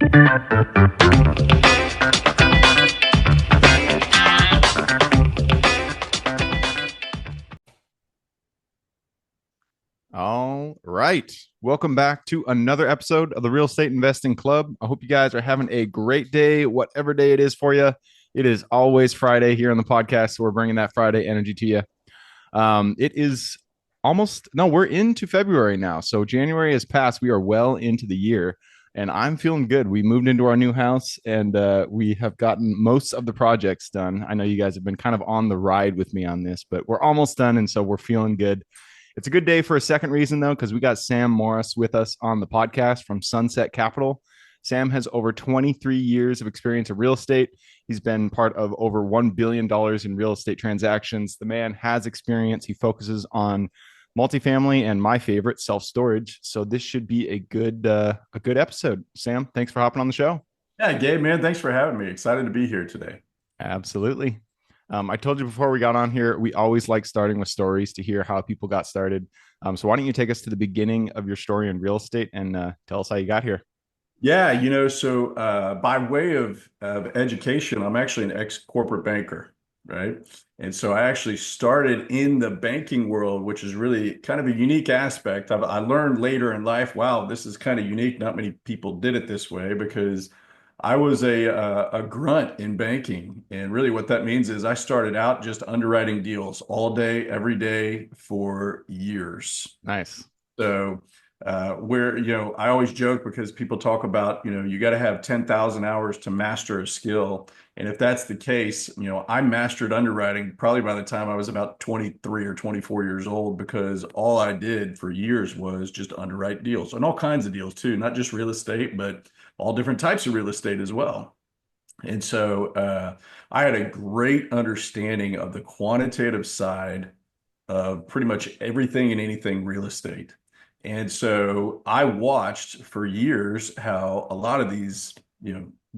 All right. Welcome back to another episode of the Real Estate Investing Club. I hope you guys are having a great day, whatever day it is for you. It is always Friday here on the podcast, so we're bringing that Friday energy to you. It is almost, no, we're into February now. So January has passed. We are well into the year, and I'm feeling good. We moved into our new house, and we have gotten most of the projects done. I know you guys have been kind of on the ride with me on this, but we're almost done, and so we're feeling good. It's a good day for a second reason, though, because we got Sam Morris with us on the podcast from Sunset Capital. Sam has over 23 years of experience in real estate. He's been part of over $1 billion in real estate transactions. The man has experience. He focuses on multifamily and my favorite, self-storage. So this should be a good episode. Sam, thanks for hopping on the show. Yeah, Gabe, man, thanks for having me. Excited to be here today. Absolutely. I told you before we got on here, we always like starting with stories to hear how people got started. So why don't you take us to the beginning of your story in real estate and tell us how you got here? Yeah, by way of education, I'm actually an ex-corporate banker, right? And so I actually started in the banking world, which is really kind of a unique aspect. I learned later in life, wow, this is kind of unique. Not many people did it this way because I was a grunt in banking. And really what that means is I started out just underwriting deals all day, every day for years. Nice. So I always joke because people talk about, you got to have 10,000 hours to master a skill. And if that's the case, I mastered underwriting probably by the time I was about 23 or 24 years old, because all I did for years was just underwrite deals, and all kinds of deals too, not just real estate, but all different types of real estate as well. And so I had a great understanding of the quantitative side of pretty much everything and anything real estate. And so I watched for years how a lot of these,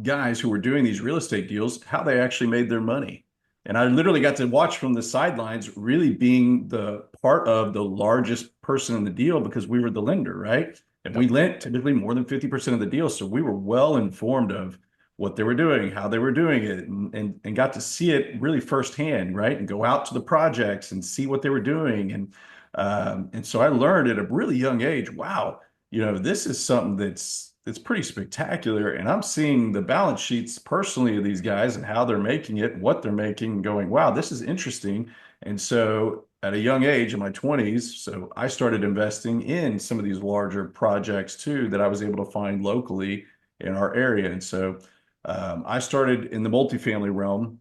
guys who were doing these real estate deals, how they actually made their money. And I literally got to watch from the sidelines, really being the part of the largest person in the deal because we were the lender, right? And we lent typically more than 50% of the deal. So we were well informed of what they were doing, how they were doing it, and got to see it really firsthand, right? And go out to the projects and see what they were doing. And so I learned at a really young age, wow, this is something that's pretty spectacular. And I'm seeing the balance sheets personally of these guys and how they're making it, what they're making, and going, wow, this is interesting. And so at a young age in my 20s, so I started investing in some of these larger projects too that I was able to find locally in our area. And so I started in the multifamily realm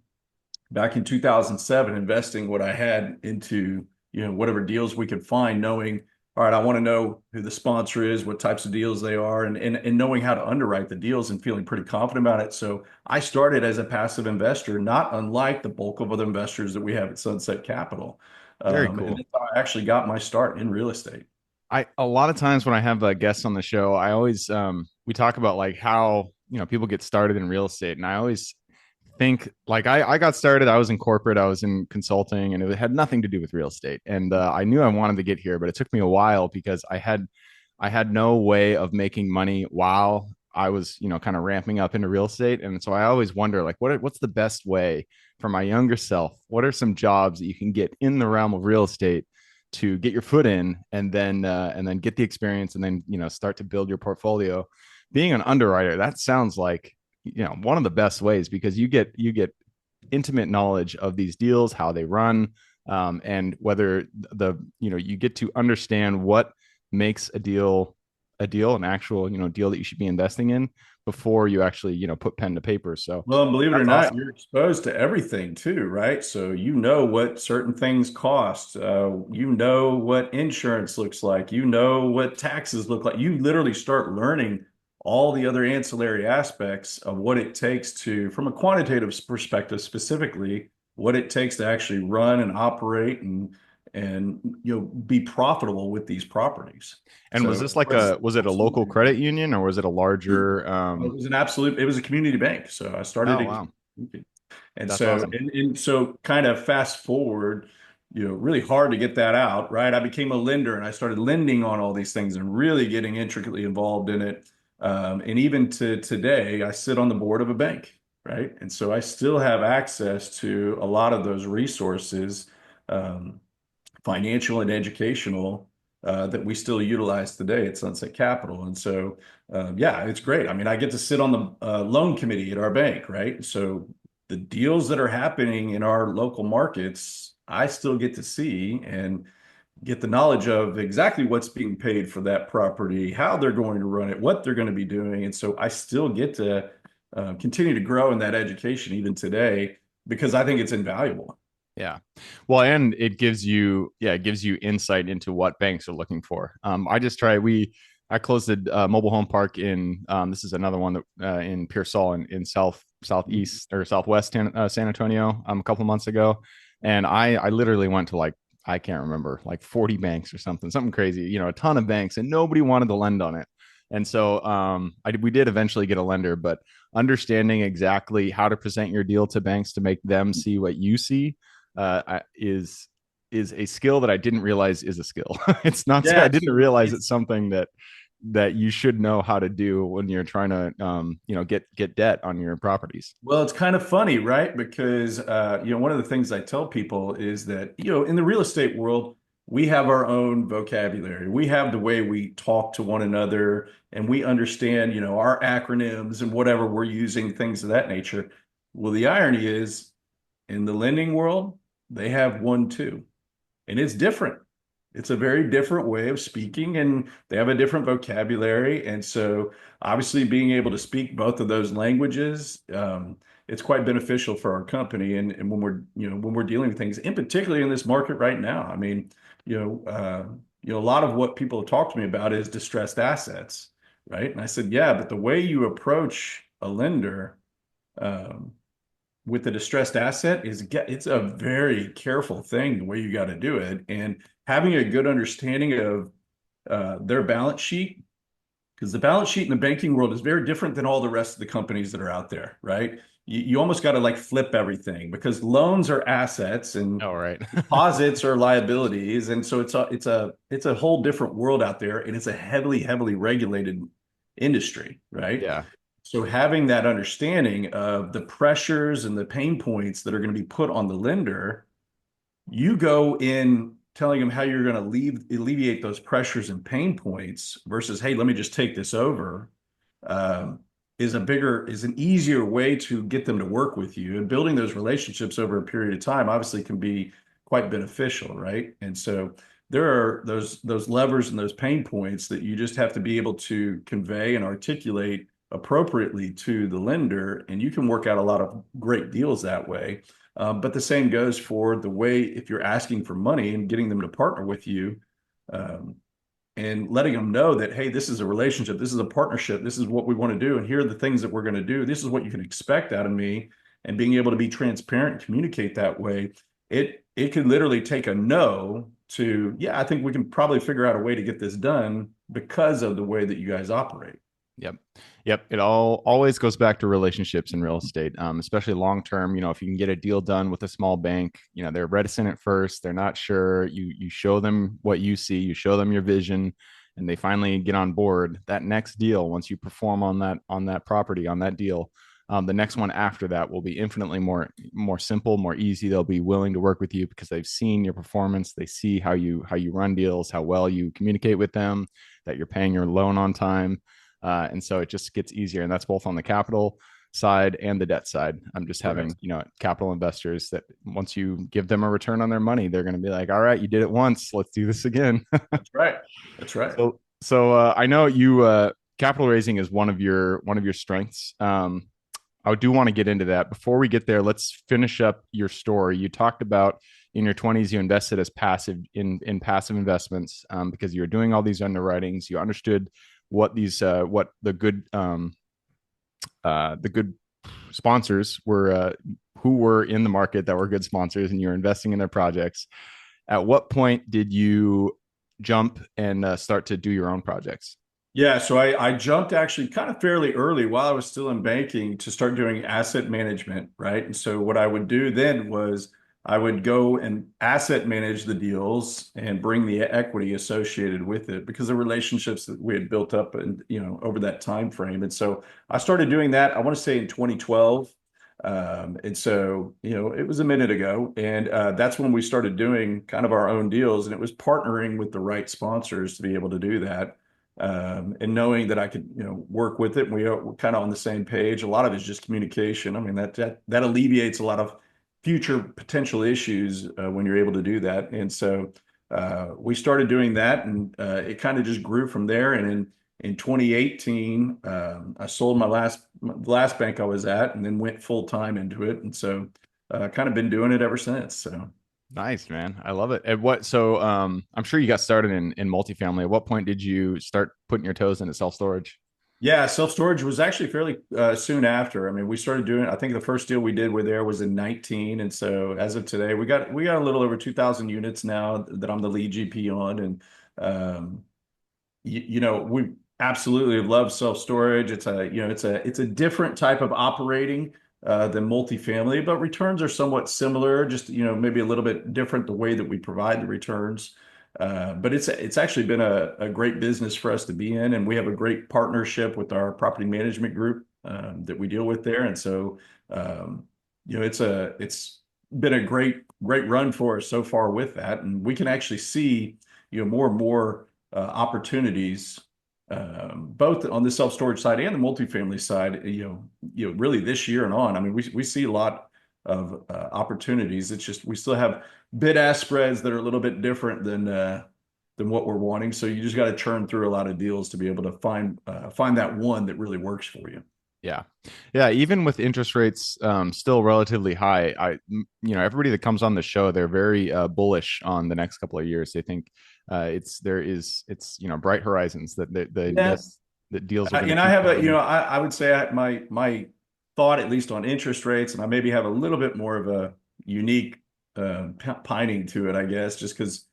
back in 2007, investing what I had into, whatever deals we could find, knowing, all right, I want to know who the sponsor is, what types of deals they are, and knowing how to underwrite the deals and feeling pretty confident about it. So I started as a passive investor, not unlike the bulk of other investors that we have at Sunset Capital. Very And cool. that's how I actually got my start in real estate. A lot of times when I have guests on the show, I always we talk about like how people get started in real estate, and I always think like I got started. I was in corporate, I was in consulting, and it had nothing to do with real estate. And I knew I wanted to get here, but it took me a while because I had no way of making money while I was kind of ramping up into real estate. And so I always wonder like what's the best way for my younger self? What are some jobs that you can get in the realm of real estate to get your foot in and then get the experience and then start to build your portfolio? Being an underwriter, that sounds like one of the best ways because you get intimate knowledge of these deals, how they run, and whether you get to understand what makes a deal, an actual deal that you should be investing in before you actually put pen to paper. So Well, and believe it or that's not, awesome. you're exposed to everything too, right? So you know what certain things cost. You know what insurance looks like. You know what taxes look like. You literally start learning all the other ancillary aspects of what it takes to, from a quantitative perspective specifically, what it takes to actually run and operate and be profitable with these properties. And was So this like it's was it a local absolutely. credit union or was it a larger It was a community bank. So I started oh a wow, community. And that's so, awesome. and so kind of fast forward, really hard to get that out, right? I became a lender and I started lending on all these things and really getting intricately involved in it. And even to today, I sit on the board of a bank, right? And so I still have access to a lot of those resources, um, financial and educational, that we still utilize today at Sunset Capital. And so, yeah, it's great. I mean, I get to sit on the loan committee at our bank, right? So the deals that are happening in our local markets, I still get to see and get the knowledge of exactly what's being paid for that property, how they're going to run it, what they're going to be doing. And so I still get to continue to grow in that education even today because I think it's invaluable. Yeah. Well, and it gives you, yeah, it gives you insight into what banks are looking for. I closed a mobile home park in, this is another one that in Pearsall in southeast or southwest San Antonio a couple months ago. And I literally went to like, I can't remember, like 40 banks or something crazy, a ton of banks, and nobody wanted to lend on it. And so we did eventually get a lender, but understanding exactly how to present your deal to banks to make them see what you see is a skill that I didn't realize is a skill. It's not. I Yeah, didn't so realize it's it's something that you should know how to do when you're trying to get debt on your properties. well, it's kind of funny, right? Because one of the things I tell people is that, in the real estate world, we have our own vocabulary. We have the way we talk to one another and we understand, our acronyms and whatever we're using, things of that nature. Well, the irony is in the lending world, they have one too. And it's different. It's a very different way of speaking, and they have a different vocabulary. And so, obviously, being able to speak both of those languages, it's quite beneficial for our company. And when we're dealing with things, in particularly in this market right now, I mean, a lot of what people have talked to me about is distressed assets, right? And I said, yeah, but the way you approach a lender, um, with the distressed asset it's a very careful thing the way you got to do it, and having a good understanding of their balance sheet, because the balance sheet in the banking world is very different than all the rest of the companies that are out there, right? You almost got to like flip everything because loans are assets and Oh, right. deposits are liabilities, and so it's a whole different world out there, and it's a heavily regulated industry, right? Yeah. So having that understanding of the pressures and the pain points that are going to be put on the lender, you go in telling them how you're going to alleviate those pressures and pain points versus, hey, let me just take this over, um, is an easier way to get them to work with you. And building those relationships over a period of time obviously can be quite beneficial, right? And so there are those levers and those pain points that you just have to be able to convey and articulate appropriately to the lender, and you can work out a lot of great deals that way. But the same goes for the way if you're asking for money and getting them to partner with you, um, and letting them know that, hey, this is a relationship, this is a partnership, this is what we want to do, and here are the things that we're going to do. This is what you can expect out of me, and being able to be transparent and communicate that way. It could literally take a no to, yeah, I think we can probably figure out a way to get this done because of the way that you guys operate. Yep. Yep. It all always goes back to relationships in real estate, especially long term. If you can get a deal done with a small bank, they're reticent at first. They're not sure. You show them what you see, you show them your vision, and they finally get on board. That next deal, once you perform on that property, on that deal, the next one after that will be infinitely more simple, more easy. They'll be willing to work with you because they've seen your performance. They see how you run deals, how well you communicate with them, that you're paying your loan on time. And so it just gets easier. And that's both on the capital side and the debt side. I'm just Correct. having, capital investors that once you give them a return on their money, they're going to be like, all right, you did it once. Let's do this again. That's right. That's right. So I know capital raising is one of your strengths. I do want to get into that. Before we get there, let's finish up your story. You talked about in your 20s, you invested as passive in passive investments because you were doing all these underwritings. You understood what the good sponsors were, who were in the market that were good sponsors, and you're investing in their projects. At what point did you jump and start to do your own projects? Yeah, so I jumped actually kind of fairly early while I was still in banking to start doing asset management, right? And so what I would do then was I would go and asset manage the deals and bring the equity associated with it because of relationships that we had built up and over that time frame. And so I started doing that. I want to say in 2012. And so, it was a minute ago, and that's when we started doing kind of our own deals, and it was partnering with the right sponsors to be able to do that. And knowing that I could, work with it, and we're kind of on the same page. A lot of it's just communication. I mean, that alleviates a lot of future potential issues when you're able to do that. And so we started doing that, and it kind of just grew from there. And in 2018, I sold the last bank I was at, and then went full time into it. And so kind of been doing it ever since. So. Nice, man. I love it. And I'm sure you got started in multifamily. At what point did you start putting your toes into self-storage? Yeah, self-storage was actually fairly soon after. I mean, we started doing, I think the first deal we did with there was in 19. And so as of today, we got a little over 2,000 units now that I'm the lead GP on. And we absolutely love self-storage. It's a different type of operating than multifamily, but returns are somewhat similar, just maybe a little bit different the way that we provide the returns. But it's actually been a great business for us to be in, and we have a great partnership with our property management group that we deal with there. And so it's been a great run for us so far with that, and we can actually see more and more opportunities both on the self-storage side and the multifamily side, really this year and on. I mean, we see a lot of opportunities. It's just we still have bid-ask spreads that are a little bit different than what we're wanting. So you just got to churn through a lot of deals to be able to find that one that really works for you. Yeah. Yeah. Even with interest rates still relatively high, everybody that comes on the show, they're very bullish on the next couple of years. They think bright horizons Yeah, that deals are going to and I keep have coming. I would say my thought, at least on interest rates, and I maybe have a little bit more of a unique pining to it, I guess, just because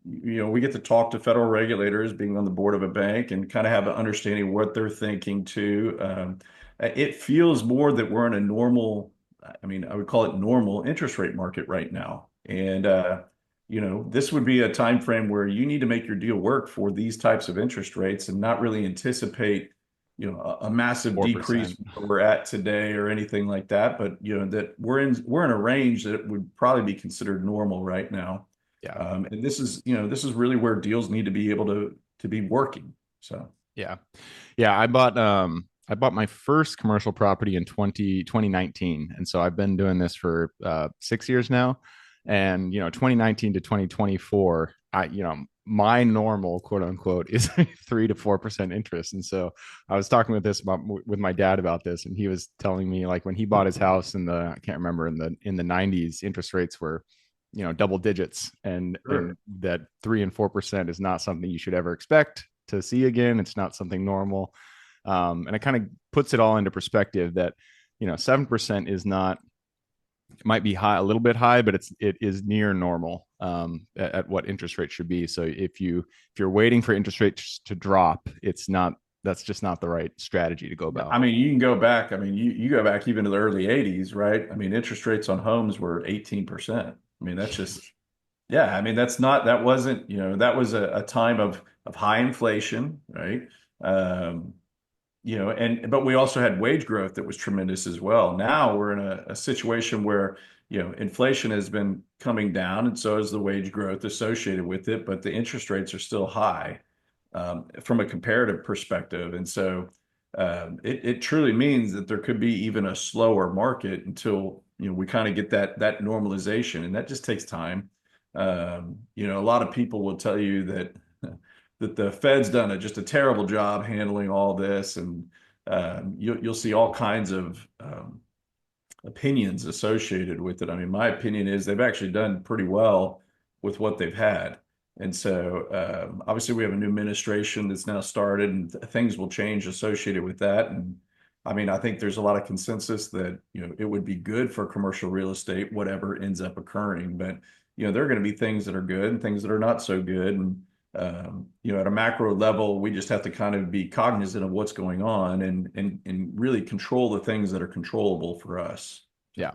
we get to talk to federal regulators being on the board of a bank and kind of have an understanding of what they're thinking too. It feels more that we're in a normal, I mean, I would call it normal interest rate market right now. And this would be a time frame where you need to make your deal work for these types of interest rates and not really anticipate, a massive decrease 4%. where we're at today or anything like that. But that we're in a range that would probably be considered normal right now. Yeah. And this is really where deals need to be able to be working. So. Yeah. Yeah. I bought my first commercial property in 2019. And so I've been doing this for 6 years now. And 2019 to 2024, my normal quote unquote is 3 to 4% interest. And so I was talking with my dad about this, and he was telling me, like, when he bought his house I can't remember, in the 90s, interest rates were double digits, and Sure. that 3 and 4% is not something you should ever expect to see again. It's not something normal. And it kind of puts it all into perspective that 7% is not, it might be high, a little bit high, but it is near normal at what interest rate should be. So if you're waiting for interest rates to drop, that's just not the right strategy to go about. I mean, you can go back. I mean, you go back even to the early 80s, right? I mean, interest rates on homes were 18%. I mean, that's just, yeah. I mean, that wasn't, that was a time of high inflation, right? Um, but we also had wage growth that was tremendous as well. Now we're in a situation where, inflation has been coming down, and so is the wage growth associated with it, but the interest rates are still high from a comparative perspective. And so it truly means that there could be even a slower market until, we kind of get that normalization, and that just takes time. A lot of people will tell you that that the Fed's done just a terrible job handling all this, and you'll see all kinds of opinions associated with it. I mean, my opinion is they've actually done pretty well with what they've had. And so obviously we have a new administration that's now started, and things will change associated with that. And I mean, I think there's a lot of consensus that, it would be good for commercial real estate, whatever ends up occurring. But, there are going to be things that are good and things that are not so good. And, at a macro level, we just have to kind of be cognizant of what's going on and really control the things that are controllable for us. So. Yeah.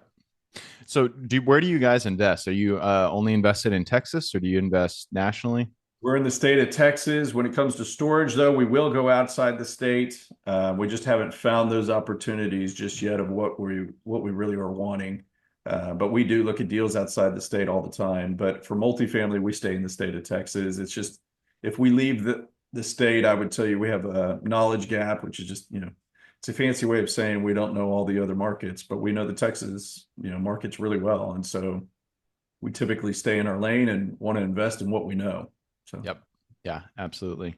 So where do you guys invest? Are you only invested in Texas or do you invest nationally? We're in the state of Texas. When it comes to storage, though, we will go outside the state. We just haven't found those opportunities just yet of what we really are wanting. But we do look at deals outside the state all the time. But for multifamily, we stay in the state of Texas. It's just if we leave the state, I would tell you we have a knowledge gap, which is just, it's a fancy way of saying we don't know all the other markets, but we know the Texas, markets really well. And so we typically stay in our lane and want to invest in what we know. So. Yep. Yeah, absolutely.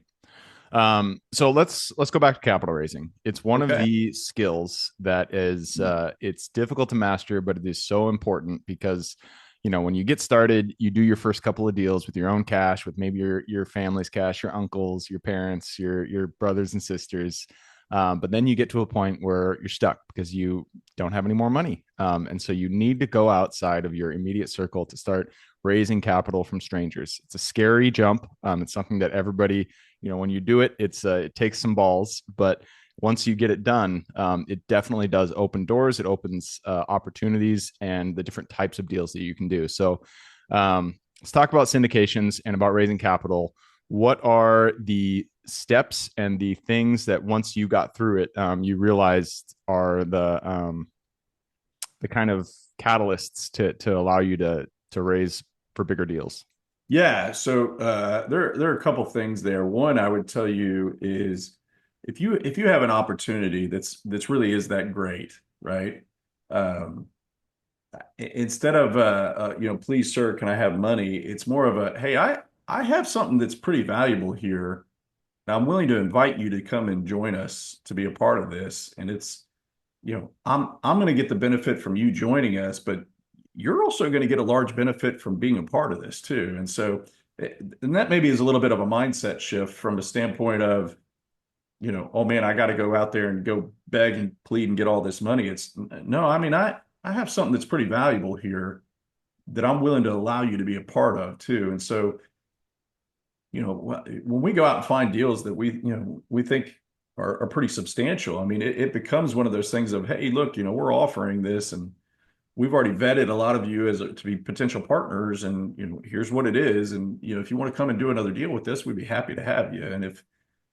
So let's go back to capital raising. It's one of Okay. the skills that is it's difficult to master, but it is so important because when you get started, you do your first couple of deals with your own cash, with maybe your family's cash, your uncles, your parents, your brothers and sisters. But then you get to a point where you're stuck because you don't have any more money. And so you need to go outside of your immediate circle to start raising capital from strangers. It's a scary jump. It's something that everybody, when you do it, it takes some balls, but once you get it done, it definitely does open doors. It opens opportunities and the different types of deals that you can do. So let's talk about syndications and about raising capital. What are the steps and the things that once you got through it, you realized are the kind of catalysts to allow you to raise for bigger deals? Yeah, so there are a couple things there. One, I would tell you is if you have an opportunity that's really is that great, right? Um, Instead of please sir, can I have money? It's more of a, hey, I have something that's pretty valuable here. Now I'm willing to invite you to come and join us to be a part of this. And it's, I'm going to get the benefit from you joining us, but you're also going to get a large benefit from being a part of this too. And so, and that maybe is a little bit of a mindset shift from a standpoint of, oh man, I got to go out there and go beg and plead and get all this money. It's no, I mean, I have something that's pretty valuable here that I'm willing to allow you to be a part of too. And so, when we go out and find deals that we think are pretty substantial, I mean, it becomes one of those things of, hey, look, we're offering this and we've already vetted a lot of you to be potential partners and, here's what it is. And, if you want to come and do another deal with this, we'd be happy to have you. And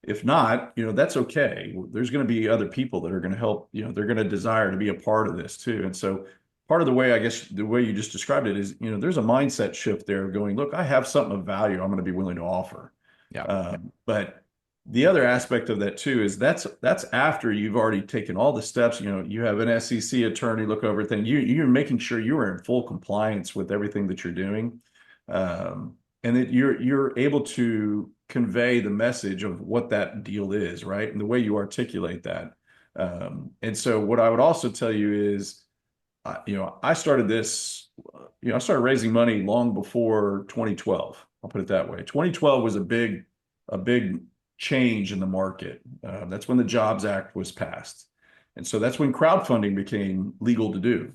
if not, that's okay. There's going to be other people that are going to help, they're going to desire to be a part of this too. And so part of the way, I guess, the way you just described it is, there's a mindset shift there going, look, I have something of value I'm going to be willing to offer. Yeah. But the other aspect of that too is that's after you've already taken all the steps. You have an SEC attorney look over everything. You're making sure you are in full compliance with everything that you're doing, and that you're able to convey the message of what that deal is, right? And the way you articulate that. And so what I would also tell you is, I started this, I started raising money long before 2012. I'll put it that way. 2012 was a big change in the market. That's when the Jobs Act was passed. And so that's when crowdfunding became legal to do.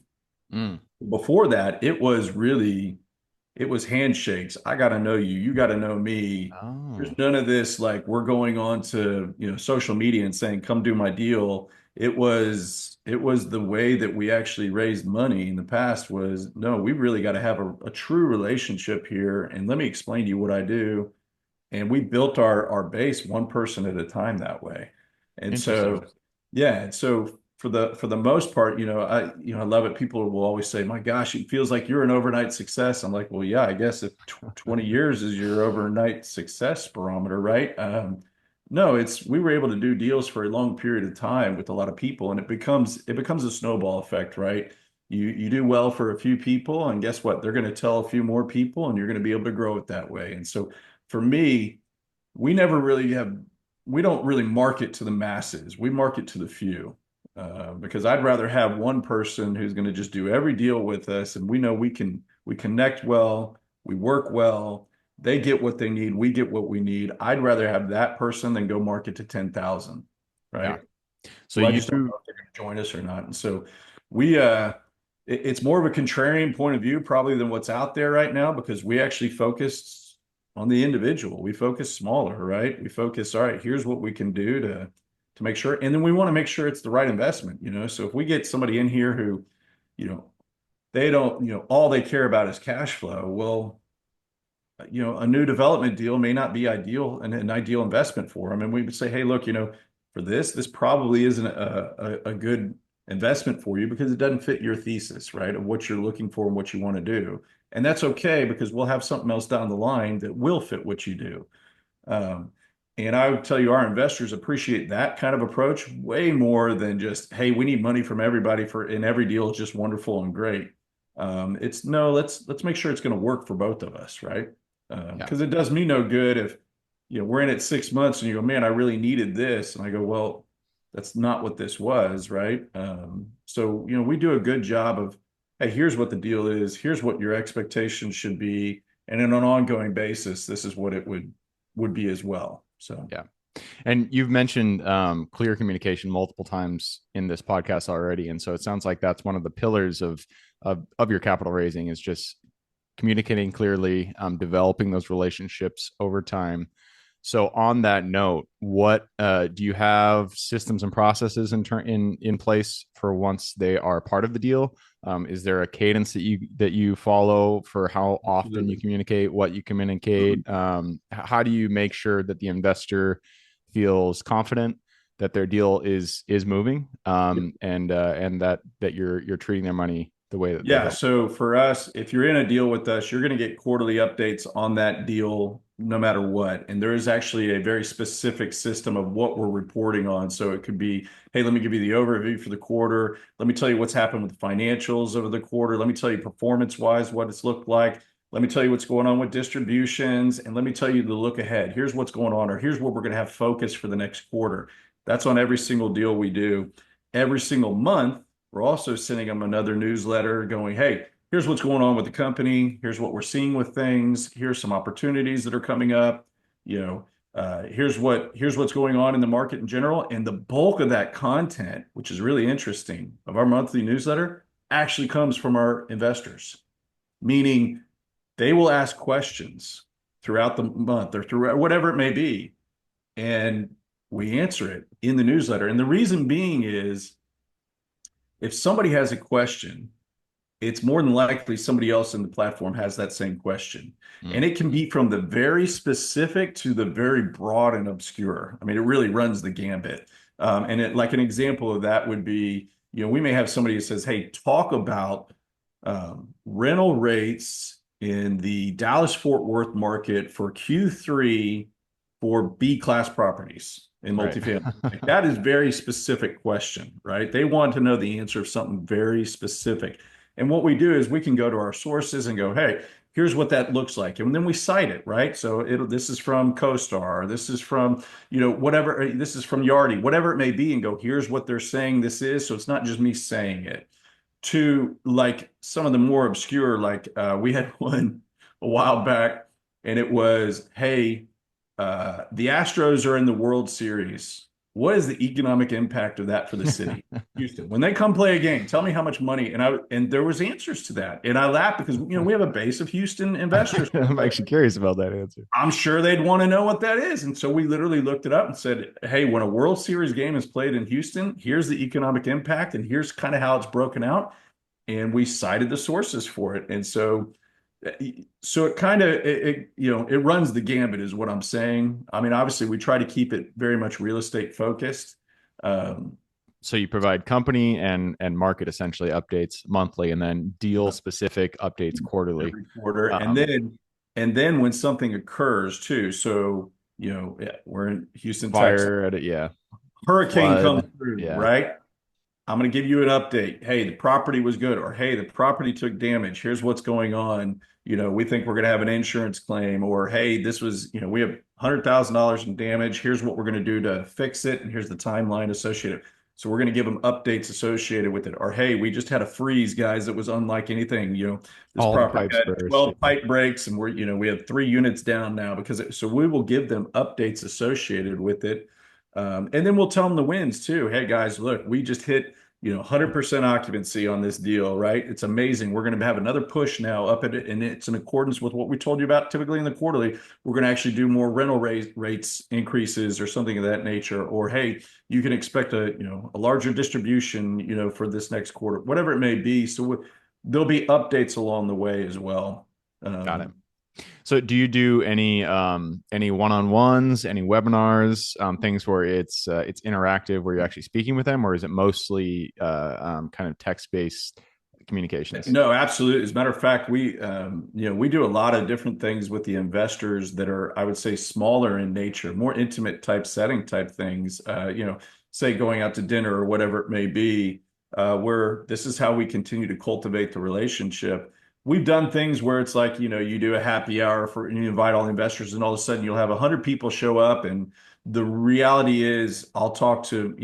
Mm. Before that, it was handshakes. I got to know you. You got to know me. There's Oh, none of this like we're going on to, social media and saying, come do my deal. It was the way that we actually raised money in the past was, no, we really got to have a true relationship here. And let me explain to you what I do. And we built our base one person at a time that way. And interesting. so, yeah. And so for the most part, I love it. People will always say, my gosh, it feels like you're an overnight success. I'm like, well, yeah, I guess if 20 years is your overnight success barometer, right? No, we were able to do deals for a long period of time with a lot of people, and it becomes a snowball effect, right? You do well for a few people, and guess what? They're going to tell a few more people, and you're going to be able to grow it that way. And so for me, we never really have, we don't really market to the masses. We market to the few, because I'd rather have one person who's going to just do every deal with us, and we know we connect well, we work well, they get what they need, we get what we need. I'd rather have that person than go market to 10,000, Yeah. right? So Who I you just don't know if they're going to join us or not. And so we, it's more of a contrarian point of view probably than what's out there right now, because we actually focused on the individual. We focus smaller, right? We focus, all right, here's what we can do to make sure. And then we want to make sure it's the right investment, So if we get somebody in here who, you know, they don't, all they care about is cash flow. Well, a new development deal may not be ideal and an ideal investment for them. And we would say, hey, look, for this probably isn't a good investment for you because it doesn't fit your thesis, right? Of what you're looking for and what you want to do. And that's okay because we'll have something else down the line that will fit what you do. Um, and I would tell you, our investors appreciate that kind of approach way more than just, hey, we need money from everybody and every deal is just wonderful and great. It's no, let's make sure it's going to work for both of us, right? Yeah. Because it does me no good if we're in it 6 months and you go, man, I really needed this, and I go, well, that's not what this was, right? So we do a good job of, hey, here's what the deal is, here's what your expectations should be, and on an ongoing basis, this is what it would be as well. So Yeah. And you've mentioned clear communication multiple times in this podcast already, and so it sounds like that's one of the pillars of your capital raising is just communicating clearly, developing those relationships over time. So on that note, what do you have systems and processes in place for once they are part of the deal? Is there a cadence that you follow for how often you absolutely. communicate, what you communicate? How do you make sure that the investor feels confident that their deal is moving, and that you're treating their money the way that they Yeah. hope? So for us, if you're in a deal with us, you're going to get quarterly updates on that deal no matter what. And there is actually a very specific system of what we're reporting on. So it could be, hey, let me give you the overview for the quarter. Let me tell you what's happened with the financials over the quarter. Let me tell you performance wise what it's looked like. Let me tell you what's going on with distributions. And let me tell you the look ahead. Here's what's going on, or here's what we're going to have focus for the next quarter. That's on every single deal we do. Every single month, we're also sending them another newsletter going, hey, here's what's going on with the company. Here's what we're seeing with things. Here's some opportunities that are coming up. Here's what's going on in the market in general. And the bulk of that content, which is really interesting, of our monthly newsletter actually comes from our investors, meaning they will ask questions throughout the month or through whatever it may be. And we answer it in the newsletter. And the reason being is if somebody has a question, it's more than likely somebody else in the platform has that same question. Mm, And it can be from the very specific to the very broad and obscure. I mean, it really runs the gambit. And like an example of that would be, we may have somebody who says, hey, talk about rental rates in the Dallas Fort Worth market for Q3 for B class properties in right. multifamily. Like, that is very specific question, right? They want to know the answer of something very specific. And what we do is we can go to our sources and go, hey, here's what that looks like. And then we cite it, right? So this is from CoStar, this is from, whatever, this is from Yardi, whatever it may be, and go, here's what they're saying this is. So it's not just me saying it. To like some of the more obscure, like we had one a while back, and it was, hey, the Astros are in the World Series. What is the economic impact of that for the city, Houston? When they come play a game, tell me how much money. And there was answers to that, and I laughed because we have a base of Houston investors. I'm actually curious about that answer. I'm sure they'd want to know what that is, and so we literally looked it up and said, "Hey, when a World Series game is played in Houston, here's the economic impact, and here's kind of how it's broken out." And we cited the sources for it, and so it kind of it runs the gambit is what I'm saying. I mean, obviously we try to keep it very much real estate focused. um, So you provide company and market essentially updates monthly, and then deal specific updates quarterly. every quarter, and Um, then when something occurs too, so yeah, we're in Houston, Texas, Fire, yeah, hurricane comes flood, through, yeah, right? I'm going to give you an update. Hey, the property was good, or hey, the property took damage. Here's what's going on. We think we're going to have an insurance claim, or hey, this was, we have $100,000 in damage. Here's what we're going to do to fix it, and here's the timeline associated. So we're going to give them updates associated with it. Or hey, we just had a freeze, guys, that was unlike anything. This all the property pipes had burst. 12 pipe breaks, and we have 3 units down now so we will give them updates associated with it. And then we'll tell them the wins too. Hey guys, look, we just hit 100% occupancy on this deal, right? It's amazing. We're going to have another push now up at it, and it's in accordance with what we told you about typically in the quarterly. We're going to actually do more rental rates increases or something of that nature. Or hey, you can expect a larger distribution, for this next quarter, whatever it may be. So there'll be updates along the way as well. Got it. Um, So do you do any one-on-ones, any webinars, things where it's interactive where you're actually speaking with them, or is it mostly kind of text-based communications? No, absolutely. As a matter of fact, we do a lot of different things with the investors that are, I would say, smaller in nature, more intimate type setting type things. Say going out to dinner or whatever it may be, where this is how we continue to cultivate the relationship. We've done things where it's like, you do a happy hour and you invite all the investors, and all of a sudden you'll have 100 people show up, and the reality is, I'll talk to,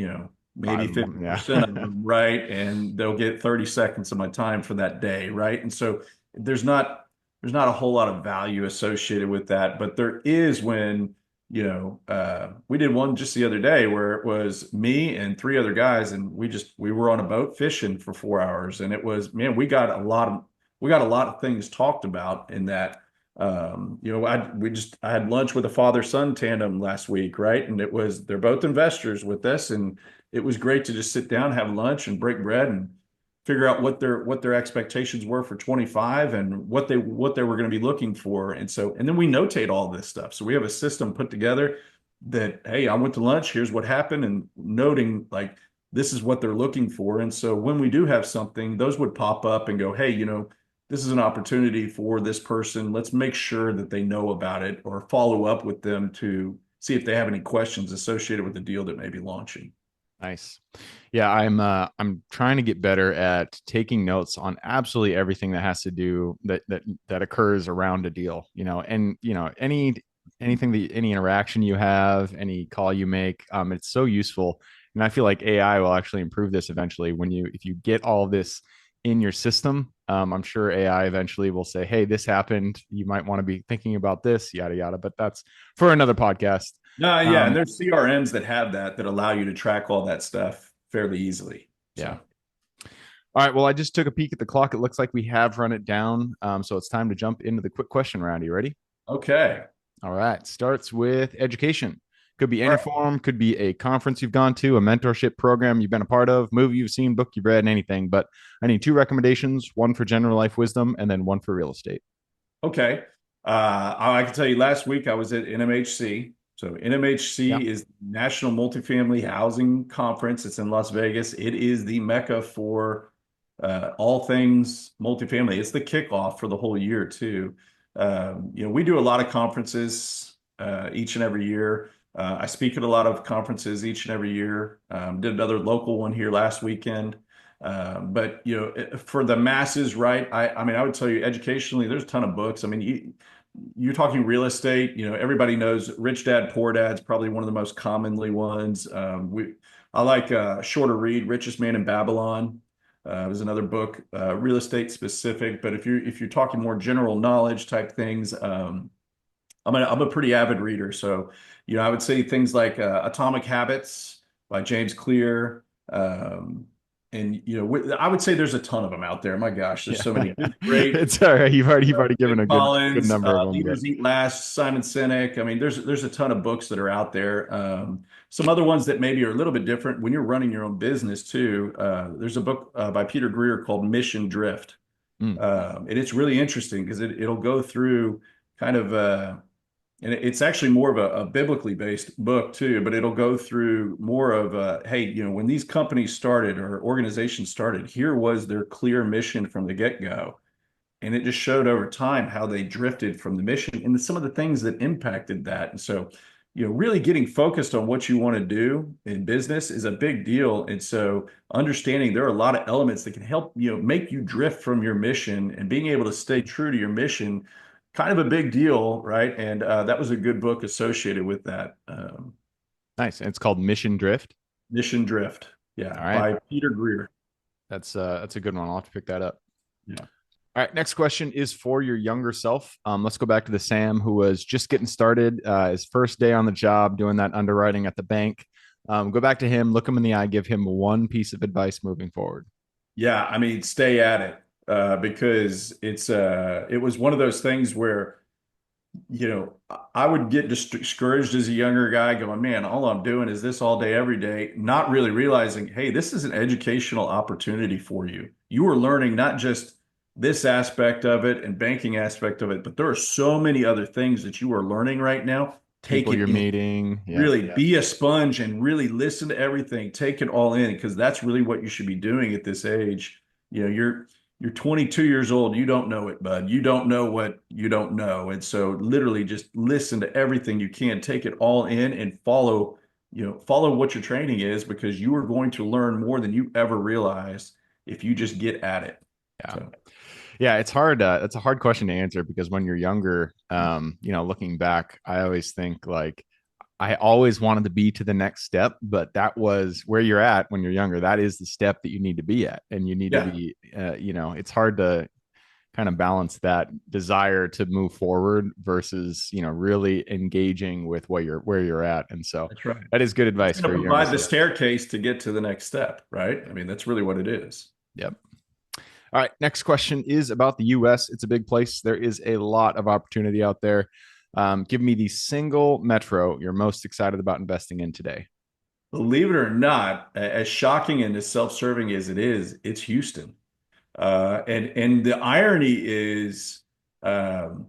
maybe Five of them, yeah. 50% of them, right? And they'll get 30 seconds of my time for that day, right? And so there's not there's not a whole lot of value associated with that, but there is when, we did one just the other day where it was me and three other guys, and we were on a boat fishing for 4 hours, and it was, man, we got a lot of things talked about in that. I had lunch with a father-son tandem last week, right? And they're both investors with us, and it was great to just sit down, have lunch, and break bread and figure out what their expectations were for 25 and what they were going to be looking for. And then we notate all this stuff. So we have a system put together that, hey, I went to lunch, here's what happened, and noting like this is what they're looking for. And so when we do have something, those would pop up and go, hey, this is an opportunity for this person. Let's make sure that they know about it or follow up with them to see if they have any questions associated with the deal that may be launching. Nice. Yeah, I'm trying to get better at taking notes on absolutely everything that has to do that occurs around a deal, and any interaction you have, any call you make, it's so useful. And I feel like AI will actually improve this eventually if you get all this in your system. I'm sure AI eventually will say, "Hey, this happened. You might want to be thinking about this, yada yada." But that's for another podcast. No, yeah, and Um, there's CRMs that have that allow you to track all that stuff fairly easily. yeah. So, All right. Well, I just took a peek at the clock. It looks like we have run it down. So it's time to jump into the quick question round. Are you ready? okay. All right. Starts with education. Could be All any right. form, could be a conference you've gone to, a mentorship program you've been a part of, movie you've seen, book you've read, anything. But I need two recommendations, one for general life wisdom and then one for real estate. Okay. I can tell you last week I was at NMHC. So Yeah. NMHC is National Multifamily Housing Conference. It's in Las Vegas. It is the mecca for all things multifamily. It's the kickoff for the whole year too. We do a lot of conferences each and every year. I speak at a lot of conferences each and every year. Did another local one here last weekend. But for the masses, right? I mean, I would tell you educationally, there's a ton of books. I mean, you're talking real estate. Everybody knows Rich Dad Poor Dad's probably one of the most commonly ones. I like shorter read, Richest Man in Babylon. There's another book, real estate specific. But if you're talking more general knowledge type things, I'm a pretty avid reader. So I would say things like Atomic Habits by James Clear. And I would say there's a ton of them out there. My gosh, there's Yeah. so many. It's great. It's all right. You've already given a good Collins, number of them, but Leaders Eat Last, Simon Sinek. I mean, there's a ton of books that are out there. Some other ones that maybe are a little bit different when you're running your own business too. There's a book by Peter Greer called Mission Drift, mm, and it's really interesting because it'll go through kind of and it's actually more of a biblically based book too, but it'll go through more of hey, when these companies started or organizations started, here was their clear mission from the get-go. And it just showed over time how they drifted from the mission and some of the things that impacted that. And so, really getting focused on what you want to do in business is a big deal. And so understanding there are a lot of elements that can help, make you drift from your mission, and being able to stay true to your mission, kind of a big deal, right? And that was a good book associated with that. nice. And it's called Mission Drift. Mission Drift. Yeah, All right. by Peter Greer. That's a good one. I'll have to pick that up. Yeah. All right, next question is for your younger self. Let's go back to the Sam who was just getting started, his first day on the job, doing that underwriting at the bank. Go back to him, look him in the eye, give him one piece of advice moving forward. Yeah, I mean, stay at it because it was one of those things where I would get discouraged as a younger guy, going, man, all I'm doing is this all day, every day, not really realizing, hey, this is an educational opportunity for you. You are learning not just this aspect of it and banking aspect of it, but there are so many other things that you are learning right now. Take People it you're in. meeting. Yeah. Really be a sponge and really listen to everything. Take it all in because that's really what you should be doing at this age. You're 22 years old. You don't know it, bud. You don't know what you don't know. And so literally just listen to everything you can. Take it all in and follow what your training is because you are going to learn more than you ever realized if you just get at it. Yeah. So Yeah, it's hard. It's a hard question to answer because when you're younger, looking back, I always think like I always wanted to be to the next step, but that was where you're at when you're younger. That is the step that you need to be at, and you need to yeah, be. It's hard to kind of balance that desire to move forward versus really engaging with where you're at. And so that's right. that is good It's advice going for to a younger provide the self. staircase to get to the next step, right? I mean, that's really what it is. Yep. All right. Next question is about the US. It's a big place. There is a lot of opportunity out there. Give me the single metro you're most excited about investing in today. Believe it or not, as shocking and as self-serving as it is, it's Houston. And the irony is, um,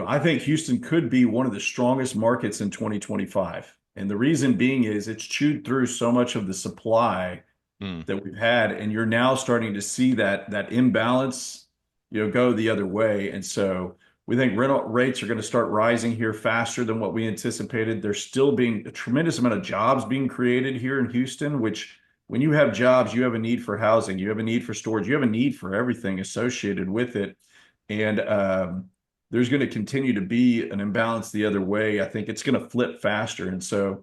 I think Houston could be one of the strongest markets in 2025. And the reason being is it's chewed through so much of the supply Mm, that we've had, and you're now starting to see that imbalance, go the other way. And so we think rental rates are going to start rising here faster than what we anticipated. There's still being a tremendous amount of jobs being created here in Houston, which when you have jobs, you have a need for housing, you have a need for storage, you have a need for everything associated with it. And there's going to continue to be an imbalance the other way. I think it's going to flip faster. And so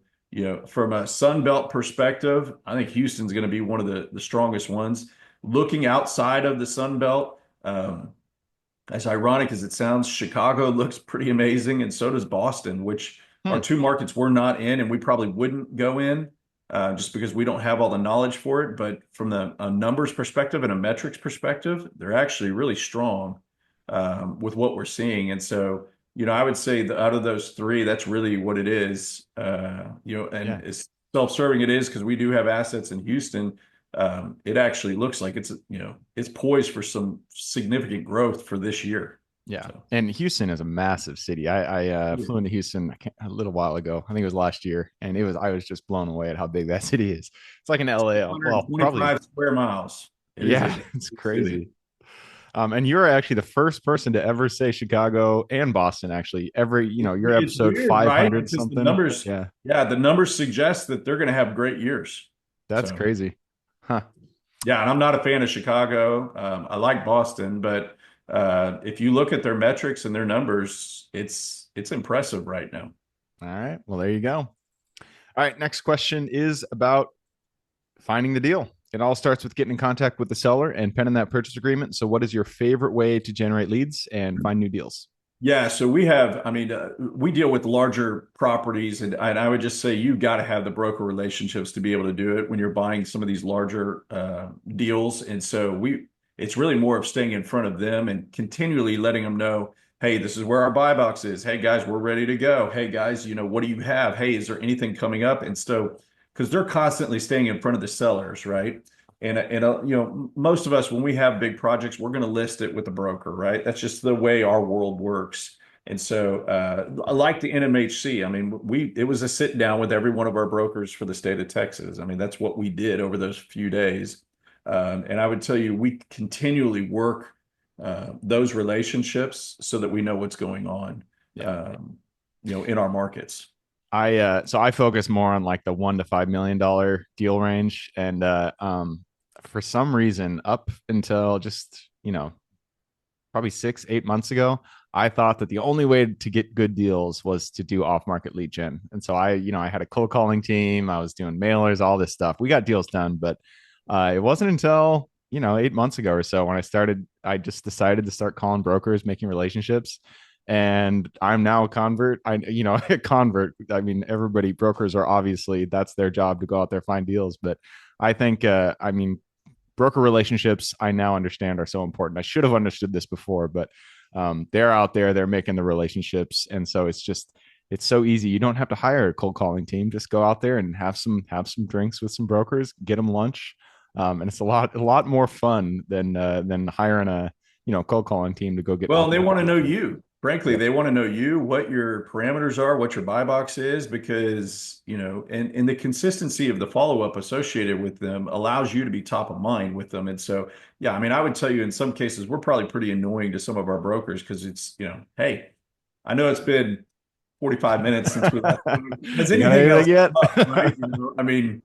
from a Sun Belt perspective, I think Houston's going to be one of the strongest ones. Looking outside of the Sun Belt, as ironic as it sounds, Chicago looks pretty amazing, and so does Boston, which are hmm. two markets we're not in, and we probably wouldn't go in just because we don't have all the knowledge for it. But from a numbers perspective and a metrics perspective, they're actually really strong with what we're seeing. And so, I would say that out of those three, that's really what it is. Yeah. And as self-serving it is because we do have assets in Houston. It actually looks like it's poised for some significant growth for this year. Yeah. So And Houston is a massive city. I flew into Houston a little while ago. I think it was last year. And I was just blown away at how big that city is. It's like an LA. Well, probably. 125 square miles. It is a Yeah. big It's city. crazy. And you're actually the first person to ever say Chicago and Boston, actually. Your It's episode weird, right? 500 Because something. Yeah. the numbers suggest that they're going to have great years. That's So, crazy. Huh. yeah, and I'm not a fan of Chicago. I like Boston, but if you look at their metrics and their numbers, it's impressive right now. All right. Well, there you go. All right. Next question is about finding the deal. It all starts with getting in contact with the seller and penning that purchase agreement. So, what is your favorite way to generate leads and find new deals? Yeah, so we deal with larger properties, and I would just say you've got to have the broker relationships to be able to do it when you're buying some of these larger deals. And so it's really more of staying in front of them and continually letting them know, hey, this is where our buy box is. Hey guys, we're ready to go. Hey guys, what do you have? Hey, is there anything coming up? And so, because they're constantly staying in front of the sellers, right? And most of us, when we have big projects, we're going to list it with a broker, right? That's just the way our world works. And so, I like the NMHC. I mean, it was a sit down with every one of our brokers for the state of Texas. I mean, that's what we did over those few days. And I would tell you, we continually work those relationships so that we know what's going on, Yeah. in our markets. I focus more on like the $1 to $5 million deal range, and for some reason, up until just probably 6, 8 months ago, I thought that the only way to get good deals was to do off market lead gen. And so I had a cold calling team. I was doing mailers, all this stuff. We got deals done, but it wasn't until 8 months ago or so when I just decided to start calling brokers, making relationships. And I'm now a convert. A convert. I mean, brokers are obviously that's their job to go out there find deals. But I think, broker relationships I now understand are so important. I should have understood this before, but they're out there, they're making the relationships, and so it's so easy. You don't have to hire a cold calling team. Just go out there and have some drinks with some brokers, get them lunch, And it's a lot more fun than hiring a cold calling team to go get Well, and they multiple want to know customers. you. Frankly, Yep. they want to know you, what your parameters are, what your buy box is, because, and the consistency of the follow-up associated with them allows you to be top of mind with them. And so, yeah, I mean, I would tell you in some cases, we're probably pretty annoying to some of our brokers because it's, hey, I know it's been 45 minutes since we last, has You got anything else anything yet? come up, right? I mean,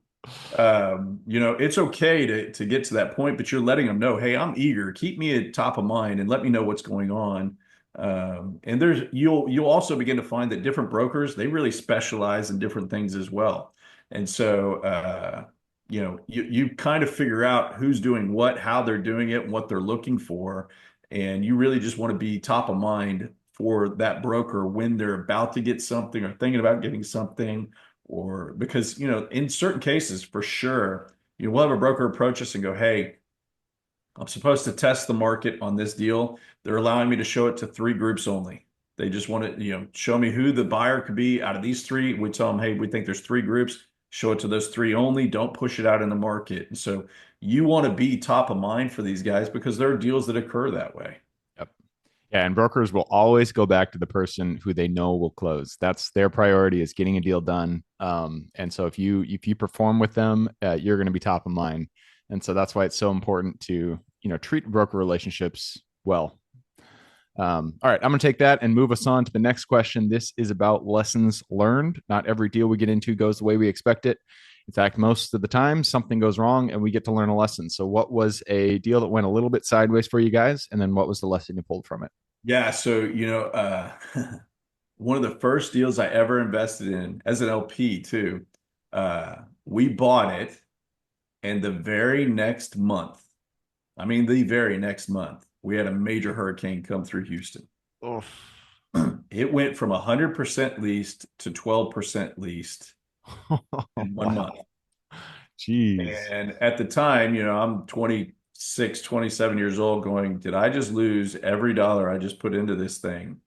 it's okay to get to that point, but you're letting them know, hey, I'm eager. Keep me at top of mind and let me know what's going on. And you'll also begin to find that different brokers, they really specialize in different things as well. And so you kind of figure out who's doing what, how they're doing it, and what they're looking for. And you really just want to be top of mind for that broker when they're about to get something or thinking about getting something, or because in certain cases for sure we'll have a broker approach us and go, hey, I'm supposed to test the market on this deal. They're allowing me to show it to three groups only. They just want to show me who the buyer could be out of these three. We tell them, hey, we think there's three groups, show it to those three only, don't push it out in the market. And so you want to be top of mind for these guys because there are deals that occur that way. Yep. Yeah, and brokers will always go back to the person who they know will close. That's their priority, is getting a deal done. And so if you perform with them, you're going to be top of mind. And so that's why it's so important to treat broker relationships well. All right, I'm going to take that and move us on to the next question. This is about lessons learned. Not every deal we get into goes the way we expect it. In fact, most of the time, something goes wrong and we get to learn a lesson. So, what was a deal that went a little bit sideways for you guys? And then what was the lesson you pulled from it? Yeah, so one of the first deals I ever invested in as an LP too. We bought it, and the very next month, I mean, the very next month, we had a major hurricane come through Houston. Oh, It went from 100% leased to 12% leased in 1 month. wow. Jeez. And at the time, I'm 26, 27 years old going, did I just lose every dollar I just put into this thing?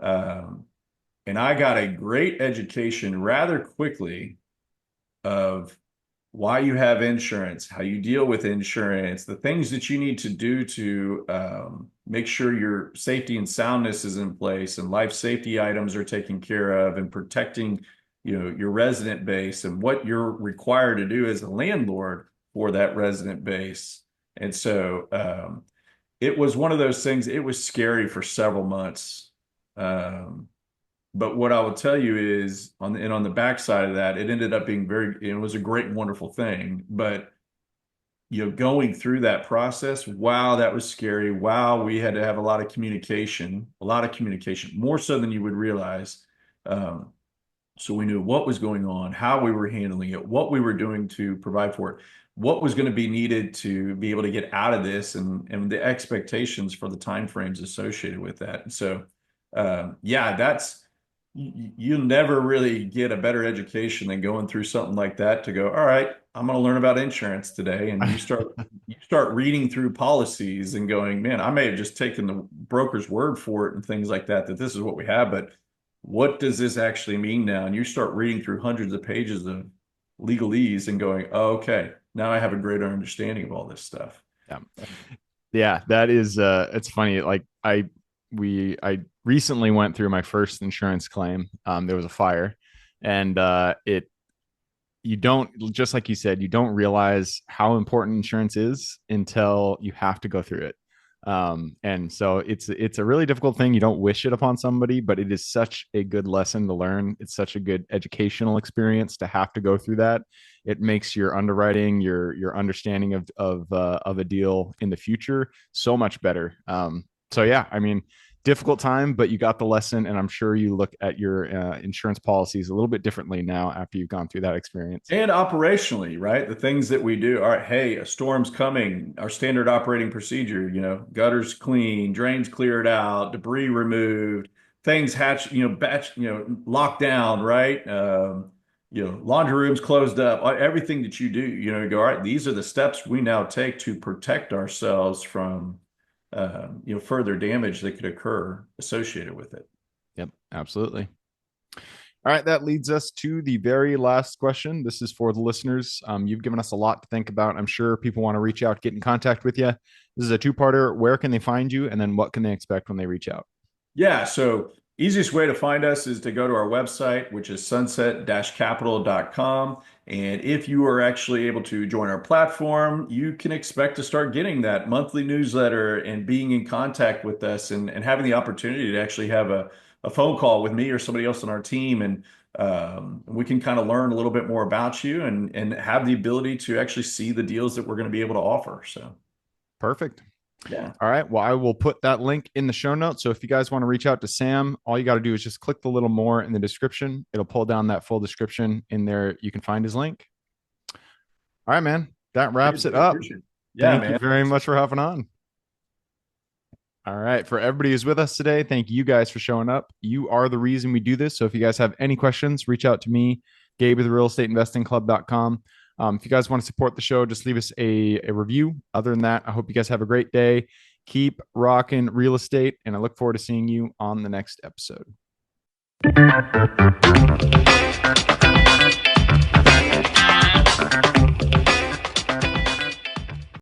Um, and I got a great education rather quickly of why you have insurance, how you deal with insurance, the things that you need to do to make sure your safety and soundness is in place and life safety items are taken care of, and protecting, your resident base and what you're required to do as a landlord for that resident base. And so it was one of those things. It was scary for several months. Um, but what I will tell you is on the backside of that, it ended up being it was a great, wonderful thing. But going through that process, wow, that was scary. Wow, we had to have a lot of communication, more so than you would realize. Um, so we knew what was going on, how we were handling it, what we were doing to provide for it, what was going to be needed to be able to get out of this, and the expectations for the timeframes associated with that. And so, yeah, you'll never really get a better education than going through something like that to go, all right, I'm going to learn about insurance today. And you start reading through policies and going, man, I may have just taken the broker's word for it and things like that, that this is what we have, but what does this actually mean now? And you start reading through hundreds of pages of legalese and going, oh, okay, now I have a greater understanding of all this stuff. Yeah. Yeah, that is it's funny. Like I recently went through my first insurance claim. There was a fire, and it you don't, just like you said, you don't realize how important insurance is until you have to go through it. And so it's a really difficult thing. You don't wish it upon somebody, but it is such a good lesson to learn. It's such a good educational experience to have to go through that. It makes your underwriting, your understanding of a deal in the future so much better. So yeah, I mean, difficult time, but you got the lesson, and I'm sure you look at your insurance policies a little bit differently now after you've gone through that experience. And operationally, right? The things that we do. All right, hey, a storm's coming. Our standard operating procedure, gutters clean, drains cleared out, debris removed, things hatch, batch, locked down, right? Laundry rooms closed up. Everything that you do, you go, all right, these are the steps we now take to protect ourselves from, further damage that could occur associated with it. Yep, absolutely. All right, that leads us to the very last question. This is for the listeners. You've given us a lot to think about. I'm sure people want to reach out, get in contact with you. This is a two-parter. Where can they find you? And then what can they expect when they reach out? Yeah, so easiest way to find us is to go to our website, which is sunset-capital.com. And if you are actually able to join our platform, you can expect to start getting that monthly newsletter and being in contact with us and having the opportunity to actually have a phone call with me or somebody else on our team. And we can kind of learn a little bit more about you and have the ability to actually see the deals that we're going to be able to offer. So, Perfect. yeah. All right. Well, I will put that link in the show notes. So if you guys want to reach out to Sam, all you got to do is just click the little more in the description. It'll pull down that full description in there. You can find his link. All right, man. That wraps Dude, it I up. appreciate it. Yeah, Thank you man. very much for hopping on. All right. For everybody who's with us today, thank you guys for showing up. You are the reason we do this. So if you guys have any questions, reach out to me, Gabe at the realestateinvestingclub.com. If you guys want to support the show, just leave us a review. Other than that, I hope you guys have a great day. Keep rocking real estate, and I look forward to seeing you on the next episode.